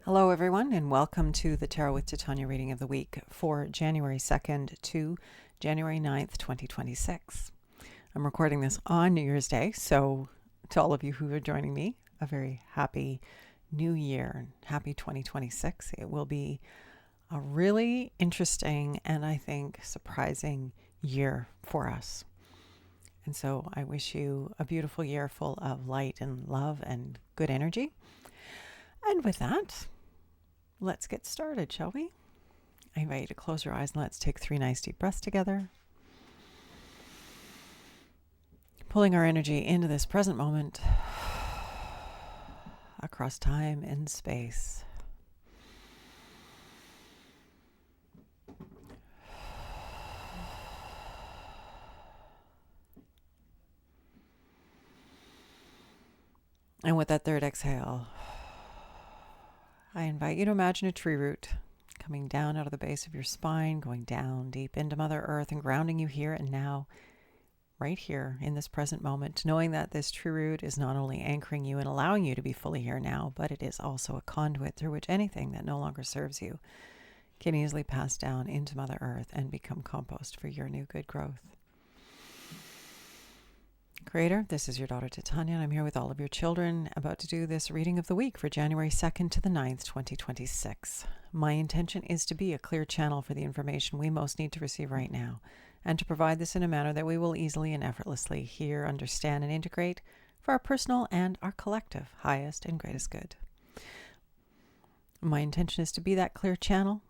Hello, everyone, and welcome to the Tarot with Titania reading of the week for January 2nd to January 9th, 2026. I'm recording this on New Year's Day, so to all of you who are joining me, a very happy new year and happy 2026. It will be a really interesting and I think surprising year for us. And so I wish you a beautiful year full of light and love and good energy. And with that, let's get started, shall we? I invite you to close your eyes and let's take 3 nice deep breaths together. Pulling our energy into this present moment, across time and space. And with that third exhale, I invite you to imagine a tree root coming down out of the base of your spine, going down deep into Mother Earth and grounding you here and now, right here in this present moment, knowing that this tree root is not only anchoring you and allowing you to be fully here now, but it is also a conduit through which anything that no longer serves you can easily pass down into Mother Earth and become compost for your new good growth. Creator, this is your daughter Titania, and I'm here with all of your children about to do this reading of the week for January 2nd to the 9th, 2026. My intention is to be a clear channel for the information we most need to receive right now, and to provide this in a manner that we will easily and effortlessly hear, understand, and integrate for our personal and our collective highest and greatest good. My intention is to be that clear channel,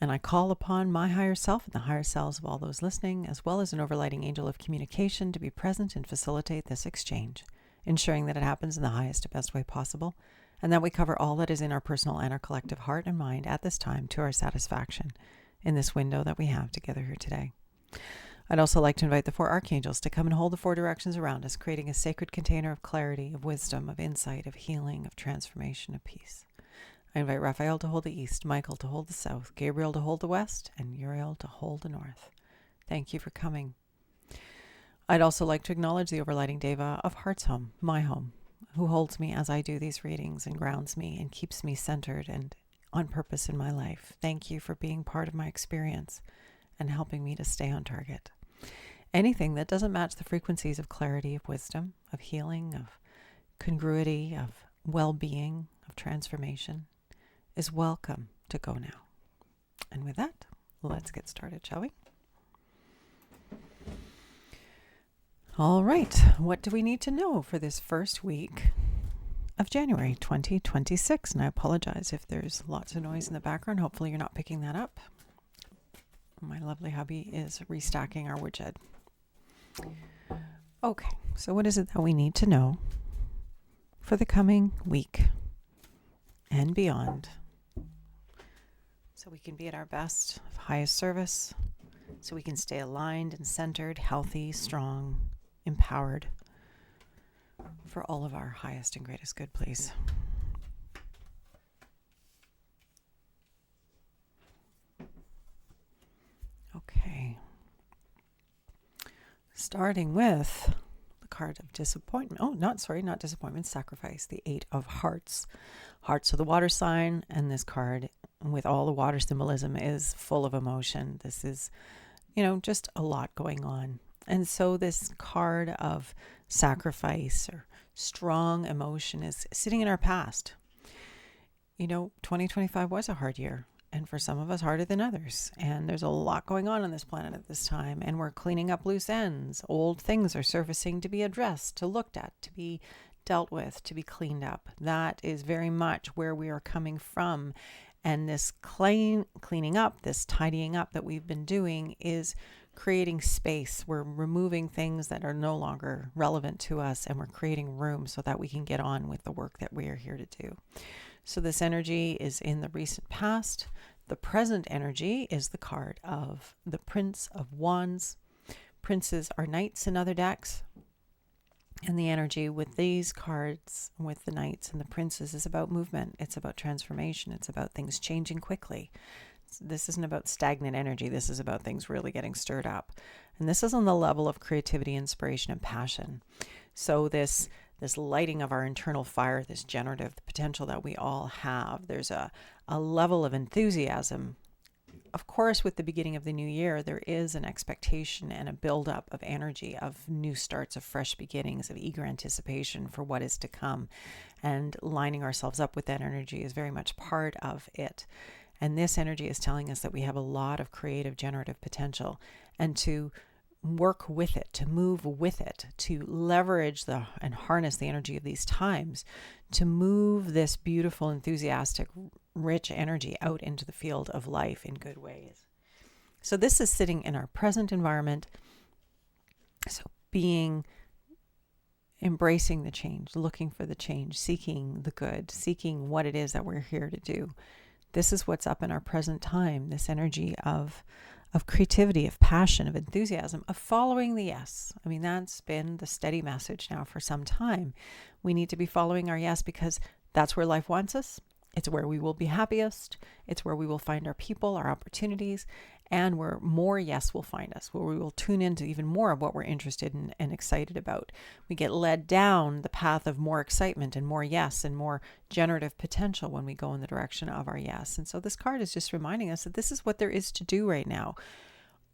and I call upon my higher self and the higher selves of all those listening, as well as an overlighting angel of communication, to be present and facilitate this exchange, ensuring that it happens in the highest and best way possible, and that we cover all that is in our personal and our collective heart and mind at this time to our satisfaction in this window that we have together here today. I'd also like to invite the 4 archangels to come and hold the 4 directions around us, creating a sacred container of clarity, of wisdom, of insight, of healing, of transformation, of peace. I invite Raphael to hold the east, Michael to hold the south, Gabriel to hold the west, and Uriel to hold the north. Thank you for coming. I'd also like to acknowledge the overlighting Deva of Heart's home, my home, who holds me as I do these readings and grounds me and keeps me centered and on purpose in my life. Thank you for being part of my experience and helping me to stay on target. Anything that doesn't match the frequencies of clarity, of wisdom, of healing, of congruity, of well-being, of transformation, is welcome to go now. And with that, let's get started, shall we? All right, what do we need to know for this first week of January 2026? And I apologize if there's lots of noise in the background. Hopefully you're not picking that up. My lovely hubby is restacking our woodshed. Okay, so what is it that we need to know for the coming week and beyond, so we can be at our best, of highest service, so we can stay aligned and centered, healthy, strong, empowered for all of our highest and greatest good, please. Okay. Starting with the card of disappointment. Oh, not disappointment, sacrifice. The 8 of Hearts. Hearts of the water sign, and this card with all the water symbolism is full of emotion. This is, just a lot going on. And so this card of sacrifice or strong emotion is sitting in our past. 2025 was a hard year, and for some of us harder than others. And there's a lot going on this planet at this time, and we're cleaning up loose ends. Old things are surfacing to be addressed, to looked at, to be dealt with, to be cleaned up. That is very much where we are coming from. And this cleaning up, this tidying up that we've been doing is creating space. We're removing things that are no longer relevant to us, and we're creating room so that we can get on with the work that we are here to do. So this energy is in the recent past. The present energy is the card of the Prince of Wands. Princes are knights in other decks. And the energy with these cards, with the knights and the princes, is about movement. It's about transformation. It's about things changing quickly. This isn't about stagnant energy. This is about things really getting stirred up. And this is on the level of creativity, inspiration, and passion. So this this lighting of our internal fire, this generative potential that we all have. There's a level of enthusiasm. Of course, with the beginning of the new year, there is an expectation and a buildup of energy, of new starts, of fresh beginnings, of eager anticipation for what is to come. And lining ourselves up with that energy is very much part of it. And this energy is telling us that we have a lot of creative, generative potential, and to work with it, to move with it, to leverage and harness the energy of these times, to move this beautiful, enthusiastic, rich energy out into the field of life in good ways. So this is sitting in our present environment. So embracing the change, looking for the change, seeking the good, seeking what it is that we're here to do. This is what's up in our present time, this energy of creativity, of passion, of enthusiasm, of following the yes. I mean, that's been the steady message now for some time. We need to be following our yes because that's where life wants us. It's where we will be happiest. It's where we will find our people, our opportunities, and where more yes will find us, where we will tune into even more of what we're interested in and excited about. We get led down the path of more excitement and more yes and more generative potential when we go in the direction of our yes. And so this card is just reminding us that this is what there is to do right now.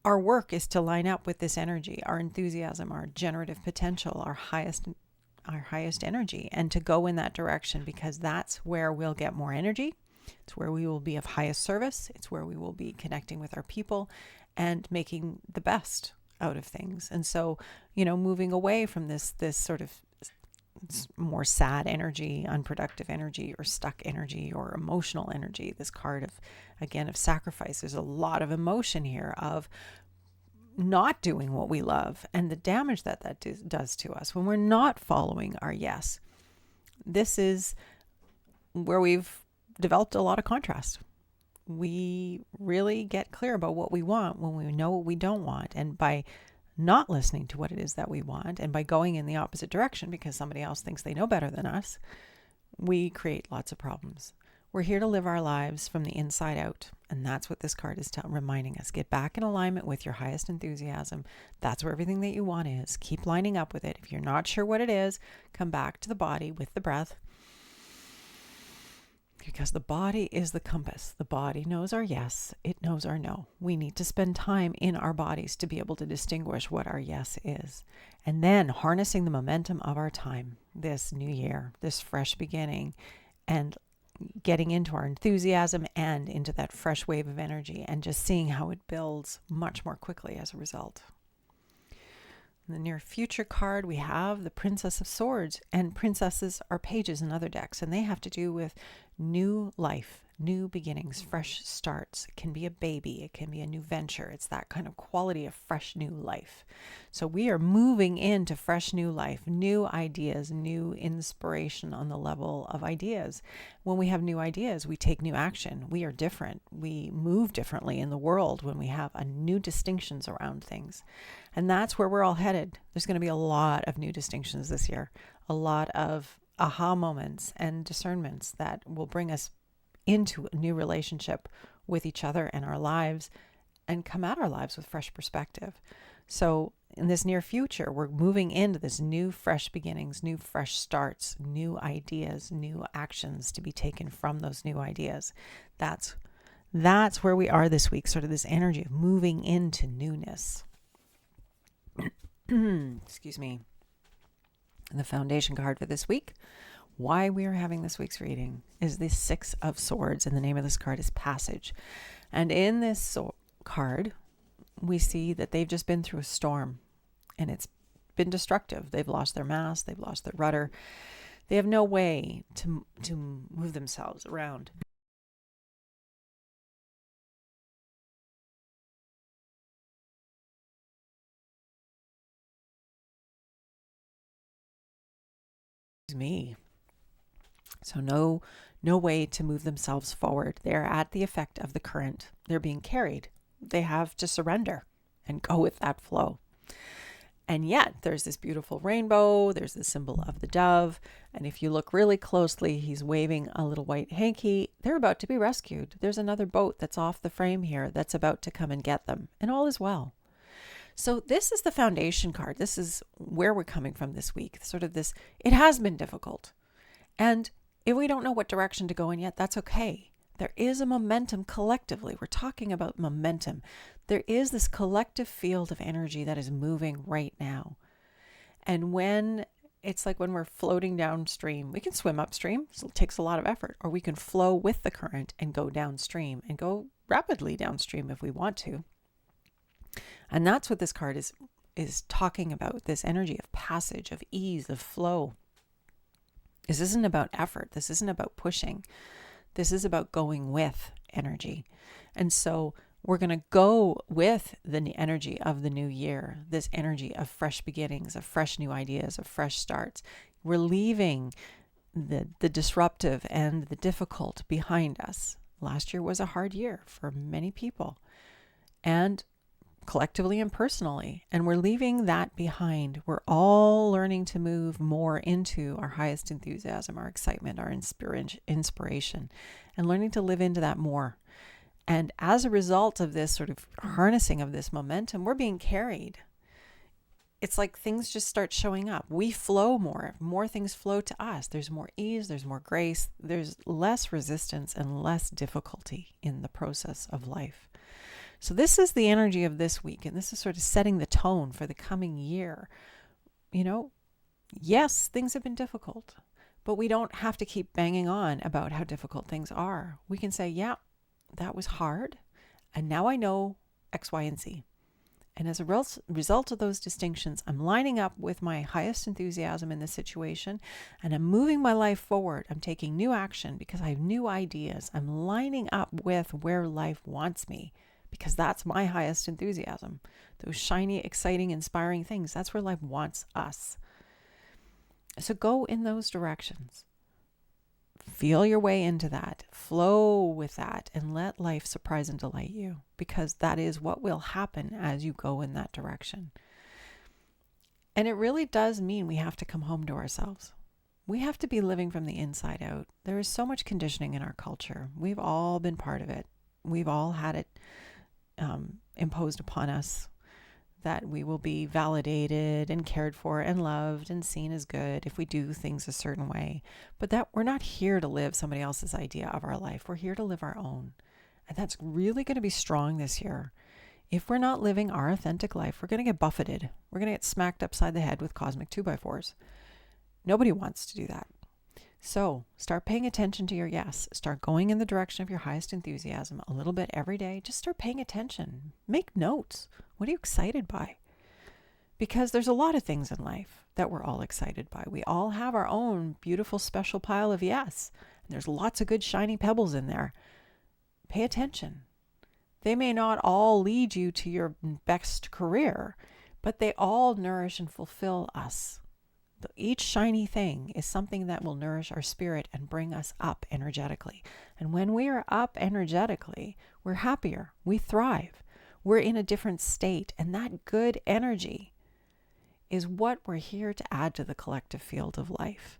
Our work is to line up with this energy, our enthusiasm, our generative potential, our highest energy, and to go in that direction, because that's where we'll get more energy. It's where we will be of highest service. It's where we will be connecting with our people and making the best out of things. And so, moving away from this sort of more sad energy, unproductive energy, or stuck energy, or emotional energy, this card of sacrifice. There's a lot of emotion here of not doing what we love and the damage that does to us when we're not following our yes. This is where we've developed a lot of contrast. We really get clear about what we want when we know what we don't want. And by not listening to what it is that we want, and by going in the opposite direction because somebody else thinks they know better than us, we create lots of problems. We're here to live our lives from the inside out. And that's what this card is reminding us. Get back in alignment with your highest enthusiasm. That's where everything that you want is. Keep lining up with it. If you're not sure what it is, come back to the body with the breath. Because the body is the compass. The body knows our yes. It knows our no. We need to spend time in our bodies to be able to distinguish what our yes is. And then harnessing the momentum of our time, this new year, this fresh beginning, and getting into our enthusiasm and into that fresh wave of energy, and just seeing how it builds much more quickly as a result. In the near future card, we have the Princess of Swords, and princesses are pages in other decks, and they have to do with new life, new beginnings, fresh starts. It can be a baby, it can be a new venture. It's that kind of quality of fresh new life. So we are moving into fresh new life, new ideas, new inspiration on the level of ideas. When we have new ideas, we take new action. We are different. We move differently in the world when we have a new distinctions around things. And that's where we're all headed. There's going to be a lot of new distinctions this year, a lot of aha moments and discernments that will bring us into a new relationship with each other and our lives, and come at our lives with fresh perspective. So in this near future, we're moving into this new fresh beginnings, new fresh starts, new ideas, new actions to be taken from those new ideas. That's where we are this week, sort of this energy of moving into newness. Excuse me. And the foundation card for this week, why we are having this week's reading, is the Six of Swords, and the name of this card is Passage. And in this card, we see that they've just been through a storm, and it's been destructive. They've lost their mast, they've lost their rudder. They have no way to move themselves around. Me. So no way to move themselves forward. They're at the effect of the current. They're being carried. They have to surrender and go with that flow. And yet there's this beautiful rainbow. There's the symbol of the dove. And if you look really closely, he's waving a little white hanky. They're about to be rescued. There's another boat that's off the frame here that's about to come and get them. And all is well. So this is the foundation card. This is where we're coming from this week. Sort of this, it has been difficult. And if we don't know what direction to go in yet, that's okay. There is a momentum collectively. We're talking about momentum. There is this collective field of energy that is moving right now. And when it's like when we're floating downstream, we can swim upstream. So it takes a lot of effort. Or we can flow with the current and go downstream and go rapidly downstream if we want to. And that's what this card is talking about, this energy of passage, of ease, of flow. This isn't about effort. This isn't about pushing. This is about going with energy. And so we're going to go with the energy of the new year, this energy of fresh beginnings, of fresh new ideas, of fresh starts. We're leaving the disruptive and the difficult behind us. Last year was a hard year for many people, and collectively and personally, and we're leaving that behind. We're all learning to move more into our highest enthusiasm, our excitement, our inspiration, and learning to live into that more. And as a result of this sort of harnessing of this momentum, we're being carried. It's like things just start showing up. We flow more things flow to us. There's more ease, there's more grace, there's less resistance and less difficulty in the process of life. So this is the energy of this week, and this is sort of setting the tone for the coming year. Yes, things have been difficult, but we don't have to keep banging on about how difficult things are. We can say, yeah, that was hard, and now I know X, Y, and Z. And as a result of those distinctions, I'm lining up with my highest enthusiasm in this situation, and I'm moving my life forward. I'm taking new action because I have new ideas. I'm lining up with where life wants me, because that's my highest enthusiasm. Those shiny, exciting, inspiring things, that's where life wants us. So go in those directions. Feel your way into that. Flow with that and let life surprise and delight you, because that is what will happen as you go in that direction. And it really does mean we have to come home to ourselves. We have to be living from the inside out. There is so much conditioning in our culture. We've all been part of it. We've all had it imposed upon us that we will be validated and cared for and loved and seen as good if we do things a certain way. But that we're not here to live somebody else's idea of our life. We're here to live our own. And that's really going to be strong this year. If we're not living our authentic life, we're going to get buffeted. We're going to get smacked upside the head with cosmic 2x4s. Nobody wants to do that. So start paying attention to your yes. Start going in the direction of your highest enthusiasm a little bit every day. Just start paying attention. Make notes. What are you excited by? Because there's a lot of things in life that we're all excited by. We all have our own beautiful special pile of yes. And there's lots of good shiny pebbles in there. Pay attention. They may not all lead you to your best career, but they all nourish and fulfill us. Each shiny thing is something that will nourish our spirit and bring us up energetically. And when we are up energetically, we're happier, we thrive, we're in a different state. And that good energy is what we're here to add to the collective field of life.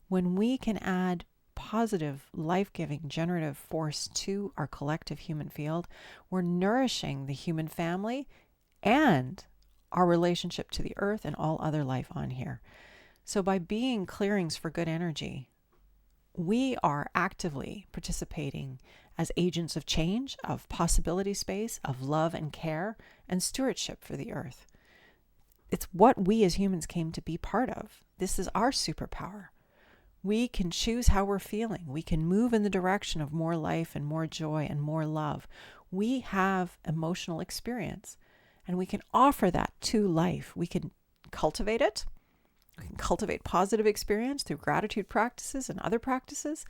When we can add positive, life-giving, generative force to our collective human field, we're nourishing the human family and our relationship to the earth and all other life on here. So by being clearings for good energy, we are actively participating as agents of change, of possibility space, of love and care, and stewardship for the earth. It's what we as humans came to be part of. This is our superpower. We can choose how we're feeling. We can move in the direction of more life and more joy and more love. We have emotional experience, and we can offer that to life. We can cultivate it. We can cultivate positive experience through gratitude practices and other practices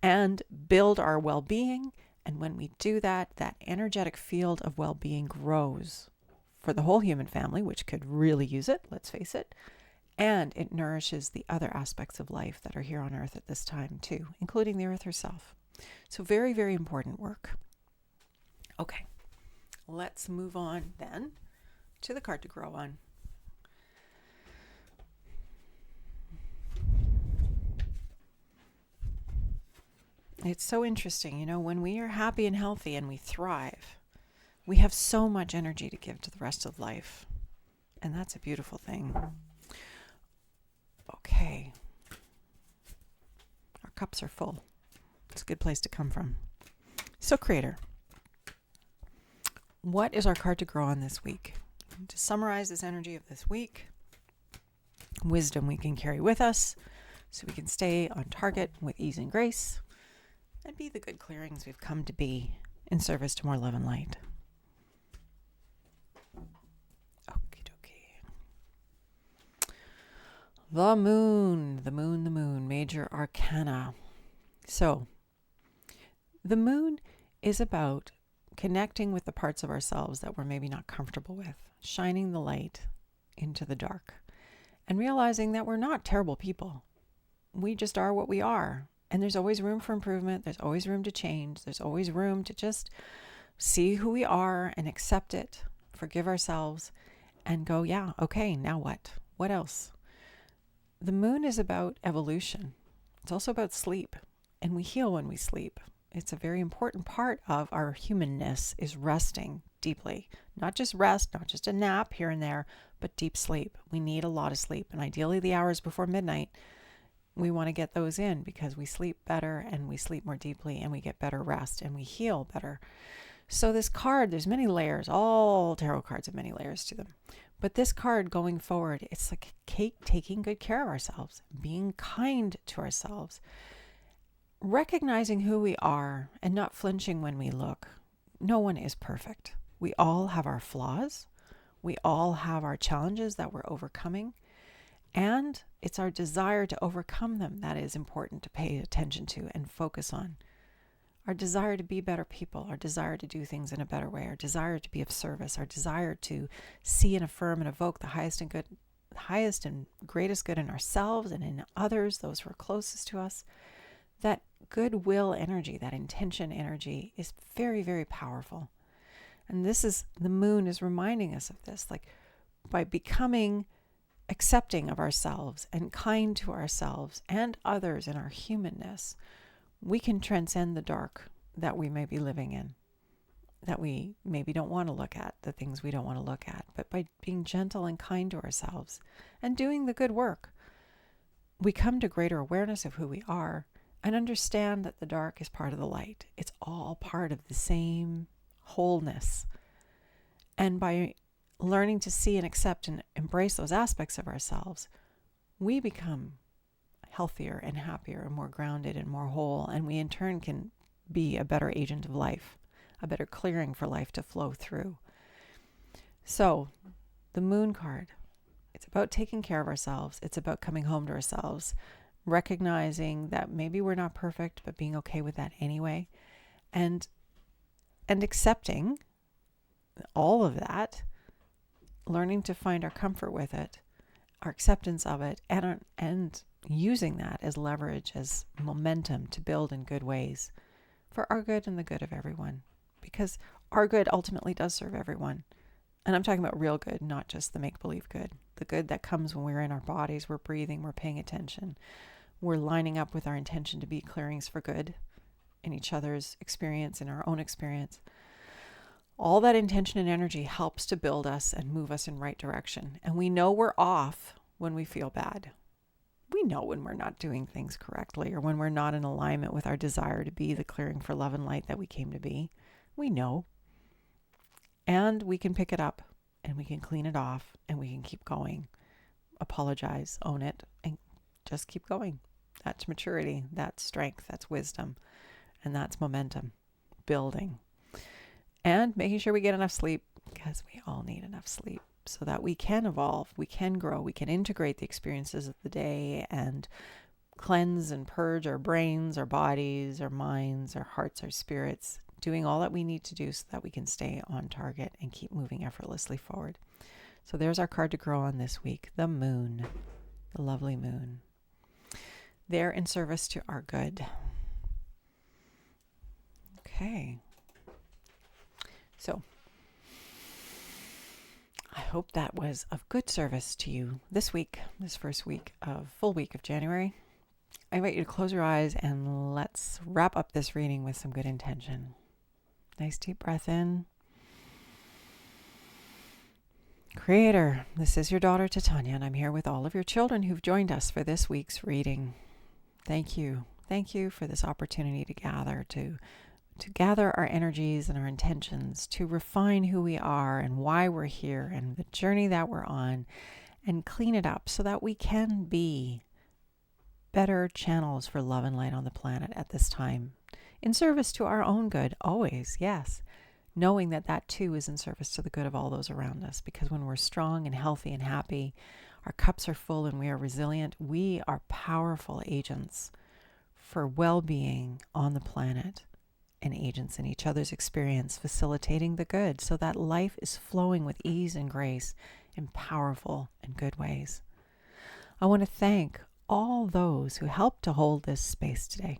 and build our well-being. And when we do that, that energetic field of well-being grows for the whole human family, which could really use it, let's face it. And it nourishes the other aspects of life that are here on Earth at this time too, including the Earth herself. So very, very important work. Okay, let's move on then to the card to grow on. It's so interesting, when we are happy and healthy and we thrive, We have so much energy to give to the rest of life, and that's a beautiful thing. Okay. Our cups are full. It's a good place to come from. So, Creator, what is our card to grow on this week? To summarize this energy of this week, wisdom we can carry with us so we can stay on target with ease and grace and be the good clearings we've come to be in service to more love and light. Okie dokie. The moon, major arcana. So, the moon is about connecting with the parts of ourselves that we're maybe not comfortable with, shining the light into the dark, and realizing that we're not terrible people. We just are what we are. And there's always room for improvement. There's always room to change. There's always room to just see who we are and accept it, forgive ourselves, and go, yeah, okay, now what? What else? The moon is about evolution. It's also about sleep, and we heal when we sleep. It's a very important part of our humanness is resting deeply. Not just rest, not just a nap here and there, but deep sleep. We need a lot of sleep, and ideally the hours before midnight, we want to get those in because we sleep better and we sleep more deeply and we get better rest and we heal better. So this card, there's many layers. All tarot cards have many layers to them. But this card going forward, it's like taking good care of ourselves, being kind to ourselves, recognizing who we are and not flinching when we look. No one is perfect. We all have our flaws. We all have our challenges that we're overcoming. And it's our desire to overcome them that is important to pay attention to and focus on. Our desire to be better people, our desire to do things in a better way, our desire to be of service, our desire to see and affirm and evoke the highest and greatest good in ourselves and in others, those who are closest to us. That goodwill energy, that intention energy is very, very powerful. And the moon is reminding us of this, like by becoming accepting of ourselves and kind to ourselves and others in our humanness, we can transcend the dark that we may be living in, that we maybe don't want to look at, the things we don't want to look at. But by being gentle and kind to ourselves and doing the good work, we come to greater awareness of who we are and understand that the dark is part of the light. It's all part of the same wholeness. And by learning to see and accept and embrace those aspects of ourselves, we become healthier and happier and more grounded and more whole. And we in turn can be a better agent of life, a better clearing for life to flow through. So the moon card, it's about taking care of ourselves. It's about coming home to ourselves, recognizing that maybe we're not perfect, but being okay with that anyway. And accepting all of that, learning to find our comfort with it, our acceptance of it, and using that as leverage, as momentum to build in good ways for our good and the good of everyone. Because our good ultimately does serve everyone. And I'm talking about real good, not just the make-believe good. The good that comes when we're in our bodies, we're breathing, we're paying attention. We're lining up with our intention to be clearings for good in each other's experience, in our own experience. All that intention and energy helps to build us and move us in right direction. And we know we're off when we feel bad. We know when we're not doing things correctly or when we're not in alignment with our desire to be the clearing for love and light that we came to be. We know. And we can pick it up and we can clean it off and we can keep going. Apologize, own it, and just keep going. That's maturity, that's strength, that's wisdom, and that's momentum, building. And making sure we get enough sleep, because we all need enough sleep so that we can evolve, we can grow, we can integrate the experiences of the day and cleanse and purge our brains, our bodies, our minds, our hearts, our spirits, doing all that we need to do so that we can stay on target and keep moving effortlessly forward. So there's our card to grow on this week, the moon, the lovely moon. They're in service to our good. Okay. So I hope that was of good service to you this week, this first full week of January. I invite you to close your eyes and let's wrap up this reading with some good intention. Nice deep breath in Creator, this is your daughter Titania, and I'm here with all of your children who've joined us for this week's reading. Thank you. Thank you for this opportunity to gather our energies and our intentions, to refine who we are and why we're here and the journey that we're on, and clean it up so that we can be better channels for love and light on the planet at this time, in service to our own good, always, yes, knowing that that too is in service to the good of all those around us, because when we're strong and healthy and happy, our cups are full and we are resilient, we are powerful agents for well-being on the planet and agents in each other's experience, facilitating the good so that life is flowing with ease and grace in powerful and good ways. I want to thank all those who helped to hold this space today.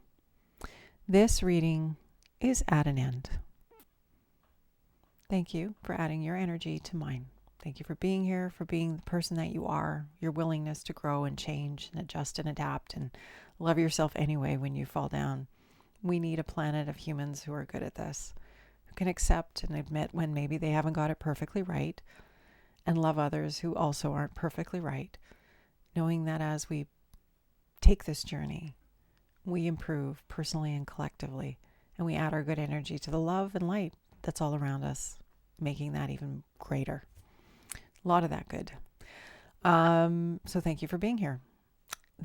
This reading is at an end. Thank you for adding your energy to mine. Thank you for being here, for being the person that you are, your willingness to grow and change and adjust and adapt and love yourself anyway when you fall down. We need a planet of humans who are good at this, who can accept and admit when maybe they haven't got it perfectly right, and love others who also aren't perfectly right, knowing that as we take this journey, we improve personally and collectively, and we add our good energy to the love and light that's all around us, making that even greater. A lot of that good. So thank you for being here.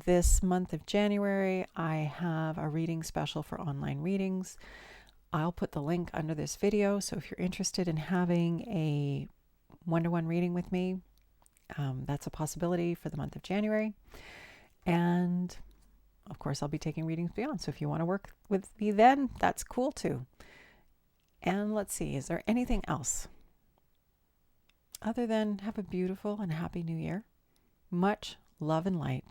This month of January, I have a reading special for online readings. I'll put the link under this video, so if you're interested in having a one-to-one reading with me, that's a possibility for the month of January. And of course, I'll be taking readings beyond, so if you want to work with me then, that's cool too. And let's see, is there anything else other than have a beautiful and happy new year? Much love and light.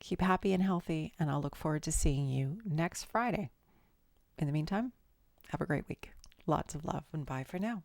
Keep happy and healthy, and I'll look forward to seeing you next Friday. In the meantime, have a great week. Lots of love, and bye for now.